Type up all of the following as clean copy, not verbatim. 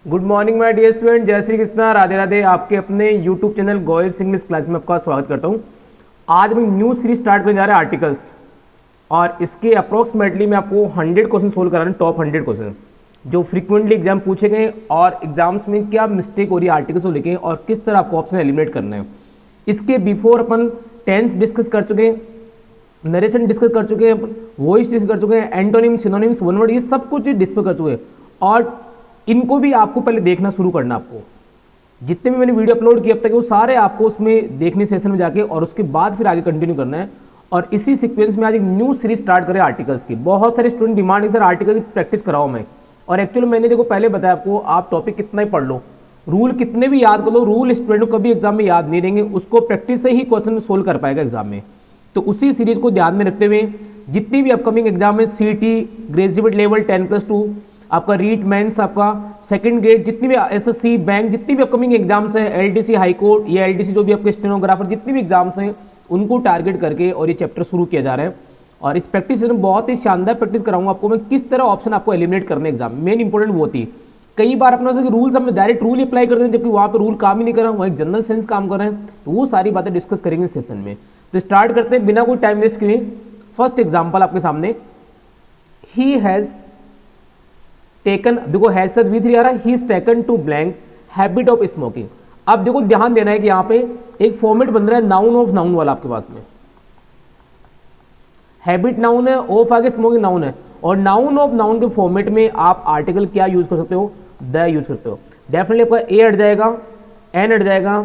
Good morning my dear student, जय श्री कृष्णा, राधे राधे। आपके अपने YouTube channel Goyal English class में आपका स्वागत करता हूं। आज मैं न्यू सीरीज स्टार्ट करने जा रहा है आर्टिकल्स, और इसके अप्रोक्सीमेटली मैं आपको 100 क्वेश्चन सोल्व करा रहा हूँ। टॉप 100 क्वेश्चन जो फ्रीक्वेंटली एग्जाम पूछे गए और एग्जाम्स में क्या मिस्टेक हो रही है आर्टिकल्स को लेके और किस तरह आपको ऑप्शन एलिमिनेट करना है। इसके बिफोर अपन टेंस डिस्कस कर चुके हैं, नरेशन डिस्कस कर चुके हैं, वॉइस डिस्कस कर चुके हैं, एंटोनिम्स, सिनोनिम्स, वन वर्ड, ये सब कुछ डिस्कस कर चुके हैं। और इनको भी आपको पहले देखना शुरू करना। आपको जितने भी मैंने वीडियो अपलोड किए अब तक वो सारे आपको उसमें देखने सेशन में जाके और उसके बाद फिर आगे कंटिन्यू करना है। और इसी सीक्वेंस में आज एक न्यू सीरीज स्टार्ट करें आर्टिकल्स की। बहुत सारे स्टूडेंट डिमांड है सर आर्टिकल की प्रैक्टिस कराओ मैं, और एक्चुअली मैंने देखो पहले बताया आपको, आप टॉपिक कितना ही पढ़ लो, रूल कितने भी याद कर लो, रूल स्टूडेंट को कभी एग्जाम में याद नहीं रहेंगे, उसको प्रैक्टिस से ही क्वेश्चन सोल्व कर पाएगा एग्जाम में। तो उसी सीरीज को ध्यान में रखते हुए जितनी भी अपकमिंग एग्जाम है, सीटी, ग्रेजुएट लेवल 10+2, आपका रीट मेंस, आपका सेकंड ग्रेड, जितनी भी एसएससी, बैंक, जितनी भी अपकमिंग एग्जाम्स हैं, एलडीसी हाई कोर्ट, ये एलडीसी जो भी आपके स्टेनोग्राफर, जितनी भी एग्जाम्स हैं उनको टारगेट करके और ये चैप्टर शुरू किया जा रहा है। और इस प्रैक्टिस में बहुत ही शानदार प्रैक्टिस कराऊंगा आपको मैं, किस तरह ऑप्शन आपको एलिमिनेट करने एग्जाम में। मेन इंपॉर्टेंट वो थी, कई बार अपना रूल्स हम डायरेक्ट रूल अप्लाई करते हैं जबकि वहाँ पर रूल काम ही नहीं कर रहा, वहाँ एक जनरल सेंस काम कर रहे हैं। तो वो सारी बातें डिस्कस करेंगे सेशन में। तो स्टार्ट करते हैं बिना कोई टाइम वेस्ट किए। फर्स्ट एग्जाम्पल आपके सामने, ही हैज टेकन, देखो हैज से V3 आ रहा है, he is taken to blank habit of smoking. अब देखो ध्यान देना है कि यहाँ पे एक फॉर्मेट बन रहा है नाउन ऑफ नाउन वाला आपके पास में। हैबिट नाउन है, ऑफ आगे स्मोकिंग नाउन है, और नाउन ऑफ नाउन के फॉर्मेट में आप आर्टिकल क्या यूज कर सकते हो, द यूज करते हो। डेफिनेटली आपका ए हट जाएगा, एन हट जाएगा,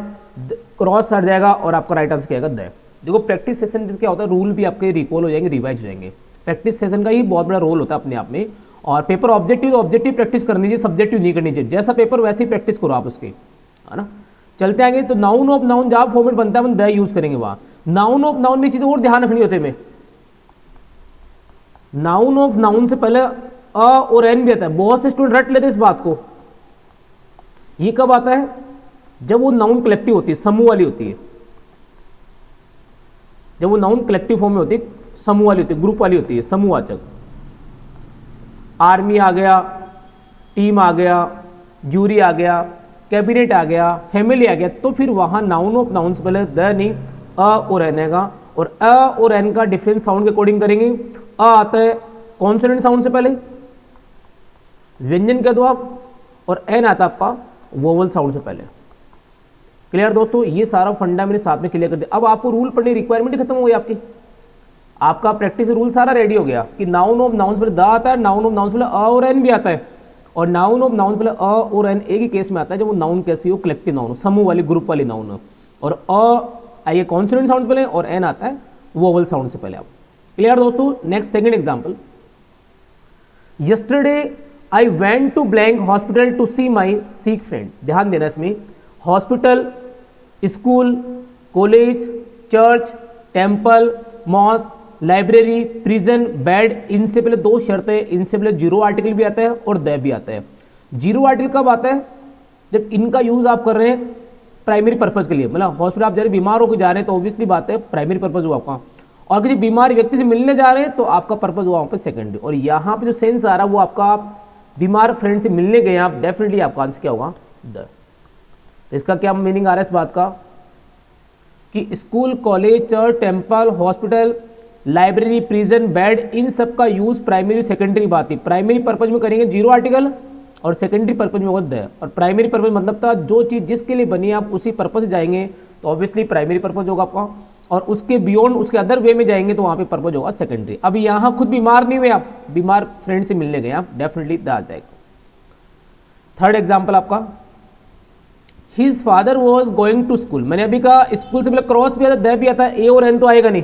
क्रॉस हट जाएगा, और आपका राइट आंसर क्या आएगा, द। देखो प्रैक्टिस सेशन में क्या होता है, रूल भी आपके रिकॉल हो जाएंगे, रिवाइज हो जाएंगे। प्रैक्टिस सेशन का ही बहुत बड़ा रोल होता है अपने आप में। और पेपर ऑब्जेक्टिव, ऑब्जेक्टिव प्रैक्टिस करनी चाहिए, सब्जेक्टिव नहीं करनी चाहिए। जैसा पेपर वैसे ही प्रैक्टिस करो आप उसकी, है ना। चलते आएंगे तो नाउन ऑफ नाउन जहां फॉर्मेट बनता है अपन द यूज करेंगे वहां। नाउन ऑफ नाउन में चीजें और ध्यान रखनी होती है। नाउन ऑफ नाउन से पहले अ और एन भी आता है। बहुत से स्टूडेंट रट लेते इस बात को। ये कब आता है, जब वो नाउन कलेक्टिव होती है, समूह वाली होती है। जब वो नाउन कलेक्टिव फॉर्म में होती है, समूह वाली होती है, ग्रुप वाली होती है, समूहवाचक। आर्मी आ गया, टीम आ गया, जूरी आ गया, कैबिनेट आ गया, फैमिली आ गया, तो फिर वहां नाउन ऑफ नाउन से पहले द नहीं अ और एन आएगा। और अ और एन का डिफरेंस साउंड के अकॉर्डिंग करेंगे। अ आता है कॉन्सोनेंट साउंड से पहले, व्यंजन कह दो आप, और एन आता है आपका वोवल साउंड से पहले। क्लियर दोस्तों, ये सारा फंडा मैंने साथ में क्लियर कर दिया। अब आपको रूल पढ़ने की रिक्वायरमेंट ही खत्म हो गई आपकी। आपका प्रैक्टिस रूल सारा रेडी हो गया कि नाउन ऑफ नाउन से पहले द आता है, नाउन ऑफ नाउन से पहले अ और एन भी आता है। और नाउन ऑफ नाउन से पहले अ और एन एक ही केस में आता है जब वो नाउन कैसी हो, कलेक्टिव नाउन हो, समूह वाली, ग्रुप वाली नाउन हो। और अ आइए कॉन्सोनेंट साउंड पहले, और एन आता है वोवल साउंड से पहले। आप क्लियर दोस्तों। Next second example, yesterday I went to blank hospital to see my sick friend. ध्यान देना इसमें, hospital, school, college, church, temple, mosque, library, prison, bed, इनसे पहले दो शर्तें, इनसे पहले जीरो आर्टिकल भी आता है और द भी आता है। जीरो आर्टिकल कब आता है, जब इनका यूज आप कर रहे हैं प्राइमरी पर्पज के लिए। मतलब हॉस्पिटल आप जा रहे, बीमार होकर जा रहे हैं तो ऑब्वियसली बात है प्राइमरी पर्पज हुआ आपका, और किसी बीमार व्यक्ति से मिलने जा रहे हैं तो आपका पर्पज हुआ वहाँ पर सेकेंडरी। और यहाँ पे जो सेंस आ रहा है वो आपका बीमार फ्रेंड से मिलने गए आप, डेफिनेटली आपका आंसर क्या होगा, द। इसका क्या मीनिंग आ रहा है इस बात का कि school, college, church, temple, hospital, library, prison, bed, इन सब का यूज प्राइमरी सेकेंडरी बात है। प्राइमरी पर्पज में करेंगे जीरो आर्टिकल, और सेकेंडरी पर्पज में होगा द। और प्राइमरी पर्पज मतलब था जो चीज जिसके लिए बनी आप उसी पर्पज से जाएंगे तो ऑब्वियसली प्राइमरी पर्पज होगा आपका, और उसके बियॉन्ड, उसके अदर वे में जाएंगे तो वहां पे पर्पज होगा सेकेंडरी। अब यहाँ खुद बीमार नहीं हुए आप, बीमार फ्रेंड से मिलने गए आप, डेफिनेटली द आ जाएगा। थर्ड एग्जाम्पल आपका, his father was going to school. मैंने अभी कहा स्कूल से पहले क्रॉस भी आता है, द भी आता है, ए और एन तो आएगा नहीं।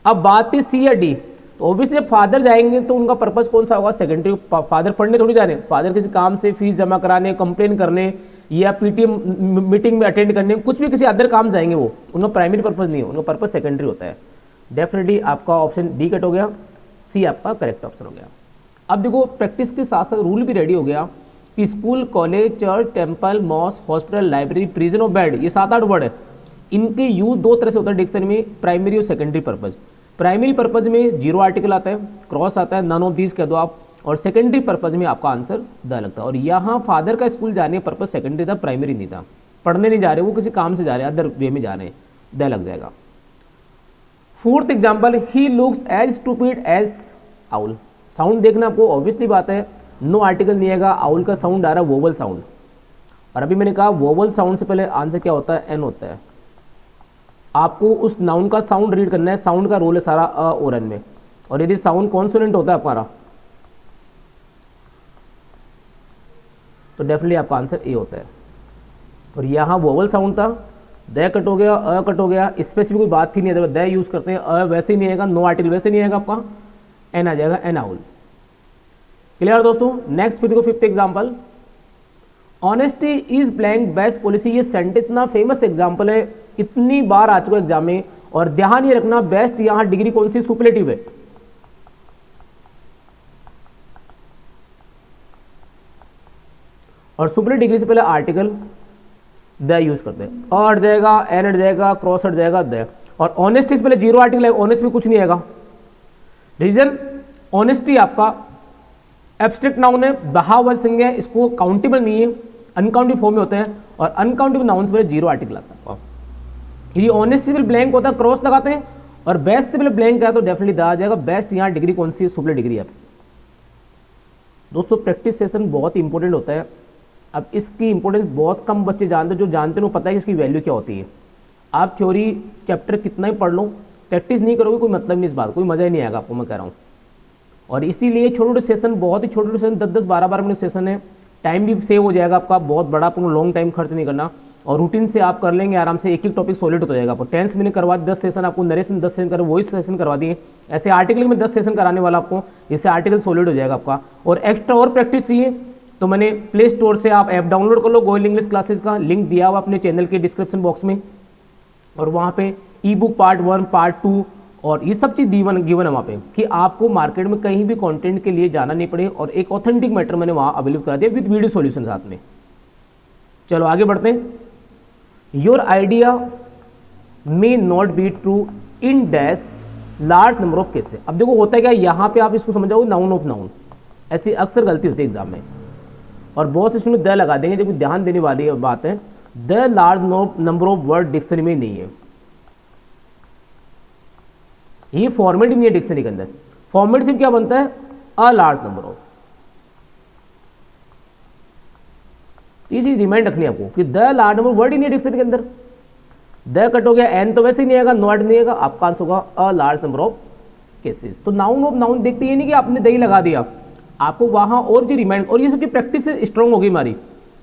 अब बात थी सी या डी, तो ऑब्वियसली जब फादर जाएंगे तो उनका पर्पज कौन सा होगा, सेकेंडरी। फादर पढ़ने थोड़ी जा रहे हैं, फादर किसी काम से फीस जमा कराने, कंप्लेन करने, या पीटीएम मीटिंग में अटेंड करने, कुछ भी किसी अदर काम जाएंगे, वो उनका प्राइमरी पर्पज नहीं है, उनका पर्पज सेकेंडरी होता है। डेफिनेटली आपका ऑप्शन डी कट हो गया, सी आपका करेक्ट ऑप्शन हो गया। अब देखो प्रैक्टिस के साथ साथ रूल भी रेडी हो गया कि school, college, church, temple, mosque, hospital, library, prison और बेड, ये 7-8 वर्ड है। इनके यूज दो तरह से होता है डिक्शनरी में, प्राइमरी और सेकेंडरी पर्पज। प्राइमरी पर्पज में जीरो आर्टिकल आता है, क्रॉस आता है, नन ऑफ दीज कह दो आप, और सेकेंडरी पर्पज में आपका आंसर द लगता है। और यहाँ फादर का स्कूल जाने का पर्पज सेकेंडरी था, प्राइमरी नहीं था, पढ़ने नहीं जा रहे, वो किसी काम से जा रहे हैं, अदर वे में जा रहे हैं, द लग जाएगा। Fourth example, he looks as stupid as owl. Sound देखना आपको ऑब्वियसली बात है, नो आर्टिकल नहीं आएगा, आउल का साउंड आ रहा है वोवल साउंड, और अभी मैंने कहा वोवल साउंड से पहले आंसर क्या होता है, एन होता है। आपको उस नाउन का साउंड रीड करना है, साउंड का रोल है सारा अ और एन में, और यदि साउंड कॉन्सोनेंट होता है हमारा तो डेफिनेटली आपका आंसर ए होता है। और यहाँ वोवल साउंड था, द कट हो गया, अ कट हो गया, स्पेसिफिक कोई बात ही नहीं है, द यूज करते हैं, अ वैसे ही नहीं आएगा, नो आर्टिकल वैसे नहीं आएगा, आपका एन आ जाएगा, एन आउल। क्लियर दोस्तों। नेक्स्ट फिर देखो fifth example, honesty is blank best policy. ये सेंटेंस इतना फेमस एग्जाम्पल है, इतनी बार आ चुका एग्जाम में, और ध्यान ये रखना बेस्ट यहाँ डिग्री कौन सी, सुपरलेटिव है। और सुपरलेटिव डिग्री से पहले आर्टिकल द यूज करते हैं, अ हट जाएगा, एन हट जाएगा, क्रॉस हट जाएगा, द। और ऑनेस्टी से पहले जीरो आर्टिकल है, ऑनेस्ट में कुछ नहीं आएगा। रीजन, ऑनेस्टी आपका एब्स्ट्रैक्ट नाउन है, बहाव सिंह है, इसको काउंटेबल नहीं है, अनकाउंटेबल फॉर्म में होते हैं, और अनकाउंटेबल नाउन से पहले जीरो आर्टिकल आता है। ये ऑनेस्ट से पहले ब्लैंक होता है, क्रॉस लगाते हैं, और बेस्ट से पहले ब्लैंक है तो डेफिनेटली द आ जाएगा। बेस्ट यहाँ डिग्री कौन सी है, सुपरलेटिव डिग्री है। दोस्तों प्रैक्टिस सेशन बहुत इंपॉर्टेंट होता है। अब इसकी इंपॉर्टेंस बहुत कम बच्चे जानते हैं, जो जानते हैं उनको पता है कि इसकी वैल्यू क्या होती है। आप थ्योरी चैप्टर कितना ही पढ़ लो, प्रैक्टिस नहीं करोगे कोई मतलब नहीं, इस बात कोई मजा ही नहीं आएगा आपको, मैं कह रहा हूँ। और इसीलिए छोटे छोटे सेशन, बहुत ही छोटे छोटे सेशन, 10-10 12-12 मिनट सेशन है, टाइम भी सेव हो जाएगा आपका, बहुत बड़ा आपको लॉन्ग टाइम खर्च नहीं करना, और रूटीन से आप कर लेंगे आराम से, एक एक टॉपिक सॉलिड हो जाएगा आपको। 10 मिनट करवा 10 सेशन, आपको नरेशन 10 सेशन कर, वॉइस सेशन करवा दिए, ऐसे आर्टिकल में 10 सेशन कराने वाला आपको, इससे आर्टिकल सॉलिड हो जाएगा आपका। और एक्स्ट्रा और प्रैक्टिस चाहिए तो मैंने प्ले स्टोर से आप ऐप डाउनलोड कर लो, गोयल इंग्लिश क्लासेस का लिंक दिया हुआ अपने चैनल के डिस्क्रिप्शन बॉक्स में, और वहाँ पे ई बुक पार्ट 1 पार्ट 2 और ये सब चीज़ गिवन है वहाँ पे, कि आपको मार्केट में कहीं भी कंटेंट के लिए जाना नहीं पड़े, और एक ऑथेंटिक मैटर मैंने वहाँ अवेलेबल करा दिया विद वीडियो सॉल्यूशन साथ में। चलो आगे बढ़ते हैं। Your idea may not be true in dash large number of cases. अब देखो होता है क्या, यहाँ पे आप इसको समझाओ नाउन ऑफ नाउन, ऐसी अक्सर गलती होती है एग्जाम में, और बहुत से स्टूडेंट द लगा देंगे, जब ध्यान देने वाली बात है, the large number of word dictionary में नहीं है, ये फॉर्मेट नहीं है डिक्शनरी के अंदर। फॉर्मेट सिर्फ क्या बनता है, अ लार्ज नंबर ऑफ। ये चीज रिमाइंड रखनी है आपको कि द लार्ज नंबर वर्ड ही नहीं है डिक्शनरी के अंदर। द कट हो गया, एन तो वैसे ही नहीं आएगा, नॉट नहीं आएगा, आपका आंसर होगा अ लार्ज नंबर ऑफ केसेस। तो नाउन ऑफ नाउन देखते ये नहीं कि आपने दही लगा दिया, आपको वहां और भी रिमाइंड, और ये सबकी प्रैक्टिस से स्ट्रॉन्ग होगी हमारी,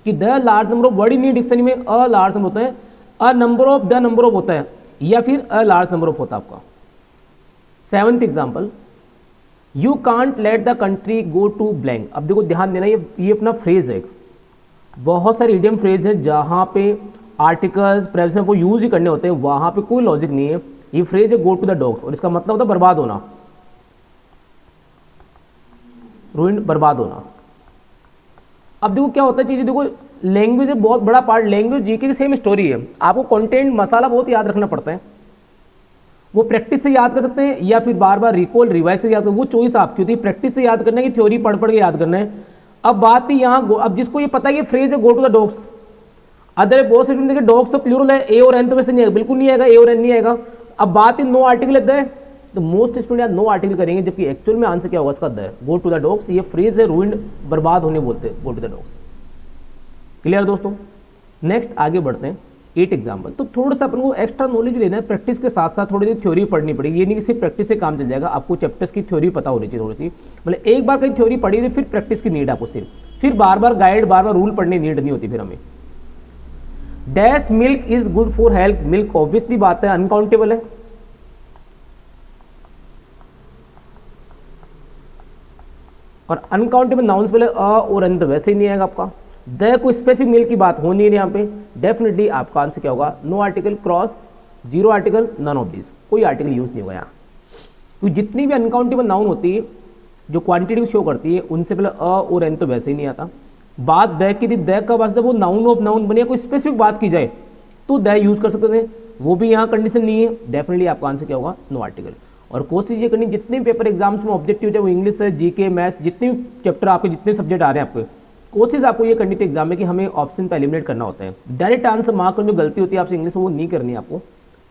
कि the large number of word ही नहीं है डिक्शनरी में, अ लार्ज नंबर होता है, a number of the number of होता है, या फिर अ लार्ज नंबर ऑफ होता है आपका। 7th example, you can't let the country go to blank. अब देखो ध्यान देना, ये अपना फ्रेज है, बहुत सारे इडियम फ्रेज है जहां पे आर्टिकल्स प्रेजेंट को यूज ही करने होते हैं, वहां पे कोई लॉजिक नहीं है। ये फ्रेज है गो टू द डॉग्स, और इसका मतलब होता है बर्बाद होना, रूइंड, बर्बाद होना। अब देखो क्या होता है चीजें, देखो लैंग्वेज बहुत बड़ा पार्ट, लैंग्वेज जीके की सेम स्टोरी है, आपको कंटेंट मसाला बहुत याद रखना पड़ता है, वो प्रैक्टिस से याद कर सकते हैं या फिर बार बार रिकॉल रिवाइज करके याद कर, वो चॉइस आपकी होती है। प्रैक्टिस से याद करना है कि थ्योरी पढ़ पढ़ के याद करना है। अब बात थी यहाँ, अब जिसको ये पता है ये फ्रेज है go to the dogs, other बहुत से स्टूडेंट डॉग्स तो प्लूरल है, ए और एन तो वैसे नहीं आएगा, बिल्कुल नहीं आएगा, ए और एन नहीं आएगा। अब बात ही नो आर्टिकल है द, तो मोस्ट स्टूडेंट यार नो आर्टिकल करेंगे, जबकि एक्चुअल में आंसर क्या होगा इसका, the go to the dogs. ये फ्रेज है रूइंड, बर्बाद होने बोलते हैं go to the dogs. Clear दोस्तों। नेक्स्ट आगे बढ़ते हैं, 8 एग्जाम्पल। तो थोड़ा सा अपन को एक्स्ट्रा नॉलेज लेना है, प्रैक्टिस के साथ साथ थोड़ी सी थ्योरी पढ़नी पड़ेगी, ये नहीं कि सिर्फ प्रैक्टिस से काम चल जाएगा, आपको चैप्टर्स की थ्योरी पता होनी चाहिए थोड़ी सी, मतलब एक बार कहीं थ्योरी पढ़ी तो फिर प्रैक्टिस की नीड आपको सिर्फ, फिर बार बार गाइड बार बार रूल पढ़ने नीड नहीं होती फिर हमें। Dash milk is good for health, milk obviously बात है अनकाउंटेबल है, और अनकाउंटेबल नाउन्स पहले अ और एन तो वैसे ही नहीं आएगा आपका। द कोई स्पेसिफिक मिल्क की बात हो नहीं है यहाँ पे, डेफिनेटली आपका आंसर क्या होगा, no article, cross, zero article, none of this, कोई आर्टिकल यूज नहीं होगा यहाँ। तो जितनी भी अनकाउंटेबल नाउन होती है जो क्वांटिटी शो करती है, उनसे पहले अ और एन तो वैसे ही नहीं आता। बात द की थी, द का वास्ते वो नाउन ऑफ नाउन बने, कोई स्पेसिफिक बात की जाए तो द यूज कर सकते थे, वो भी यहाँ कंडीशन नहीं है, डेफिनेटली आपका आंसर क्या होगा, नो आर्टिकल। और कोशिश ये करनी जितने पेपर एग्जाम्स में ऑब्जेक्टिव चाहे वो इंग्लिश है, जीके, मैथ्स, जितने चैप्टर आपके जितने सब्जेक्ट आ रहे हैं आपके, कोशिश आपको ये करनी थी एग्जाम में कि हमें ऑप्शन पे एलिमिनेट करना होता है। डायरेक्ट आंसर मार्क करने जो गलती होती है आपसे इंग्लिश, वो नहीं करनी है आपको,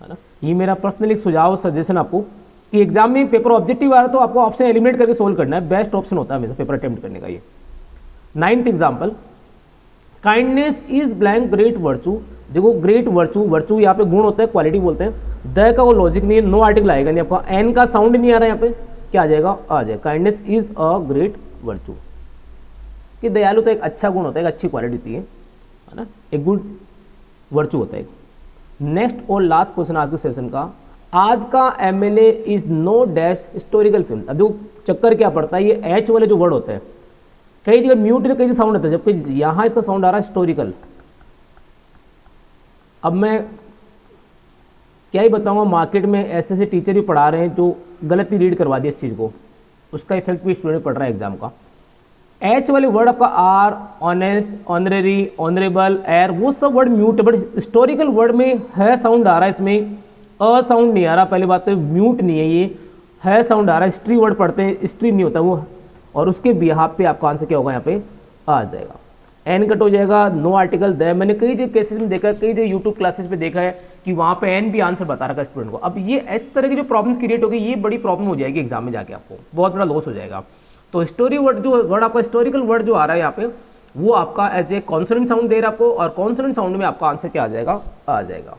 है ना। ये मेरा पर्सनल एक सुझाव सजेशन आपको कि एग्जाम में पेपर ऑब्जेक्टिव आ रहा है तो आपको ऑप्शन एलिमिनेट करके सोल्व करना है, बेस्ट ऑप्शन होता है हमेशा पेपर अटेम्प्ट करने का ये। 9th example, kindness is blank great virtue. देखो ग्रेट वर्चू, वर्चू यहाँ पे गुण होता है, क्वालिटी बोलते हैं। द का वो लॉजिक नहीं है, नो आर्टिकल आएगा नहीं आपका, एन का साउंड नहीं आ रहा है यहाँ पे, क्या आ जाएगा, आ जाएगा kindness is a great virtue. कि दयालु तो एक अच्छा गुण होता है, एक अच्छी क्वालिटी होती है ना, एक गुड वर्चू होता है। नेक्स्ट और लास्ट क्वेश्चन आज के सेशन का, आज का MLA is no dash historical film. अब देखो चक्कर क्या पड़ता है, ये एच वाले जो वर्ड होते हैं कई जगह म्यूट कई जगह साउंड आता है, जबकि यहां इसका साउंड आ रहा है हिस्टोरिकल। अब मैं क्या ही बताऊंगा, मार्केट में ऐसे ऐसे टीचर भी पढ़ा रहे हैं जो गलत ही रीड करवा दिया इस चीज़ को, उसका इफेक्ट भी स्टूडेंट पढ़ रहा है एग्जाम का। एच वाले वर्ड आपका hour, honest, honorary, honourable, heir, वो सब वर्ड म्यूट है, बट हिस्टोरिकल वर्ड में है साउंड आ रहा है, इसमें अ साउंड नहीं आ रहा। पहले बात तो म्यूट नहीं है, ये है साउंड आ रहा है। हिस्ट्री वर्ड पढ़ते हैं, हिस्ट्री नहीं होता वो, और उसके बिहाफ पे आपका आंसर क्या होगा, यहाँ पे आ जाएगा, एन कट हो जाएगा, नो आर्टिकल द। मैंने कई जगह केसेस में देखा है, कई जगह यूट्यूब क्लासेस पे देखा है कि वहाँ पे एन भी आंसर बता रखा है स्टूडेंट को। अब ये इस तरह की जो प्रॉब्लम्स क्रिएट होगी, ये बड़ी प्रॉब्लम हो जाएगी एग्जाम में जाके, आपको बहुत बड़ा लॉस हो जाएगा। तो हिस्टोरी वर्ड जो वर्ड आपका हिस्टोरिकल वर्ड जो आ रहा है यहाँ पे, वो आपका एज ए कॉन्सोनेंट साउंड दे रहा है आपको, और कॉन्सोनेंट साउंड में आपका आंसर क्या आ जाएगा, आ जाएगा।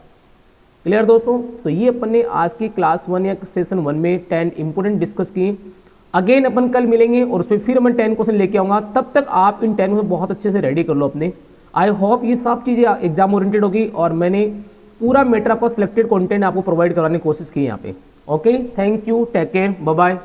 क्लियर दोस्तों, तो ये अपन ने आज की क्लास 1 या सेशन 1 में 10 इंपोर्टेंट डिस्कस की। अगेन अपन कल मिलेंगे और उसमें फिर मैं 10 क्वेश्चन लेके आऊँगा, तब तक आप इन 10 में बहुत अच्छे से रेडी कर लो अपने। आई होप ये सब चीज़ें एग्जाम ओरिएंटेड होगी, और मैंने पूरा मैटर आपको सिलेक्टेड कंटेंट आपको प्रोवाइड कराने की कोशिश की यहाँ पे। Okay, thank you, take care, bye bye.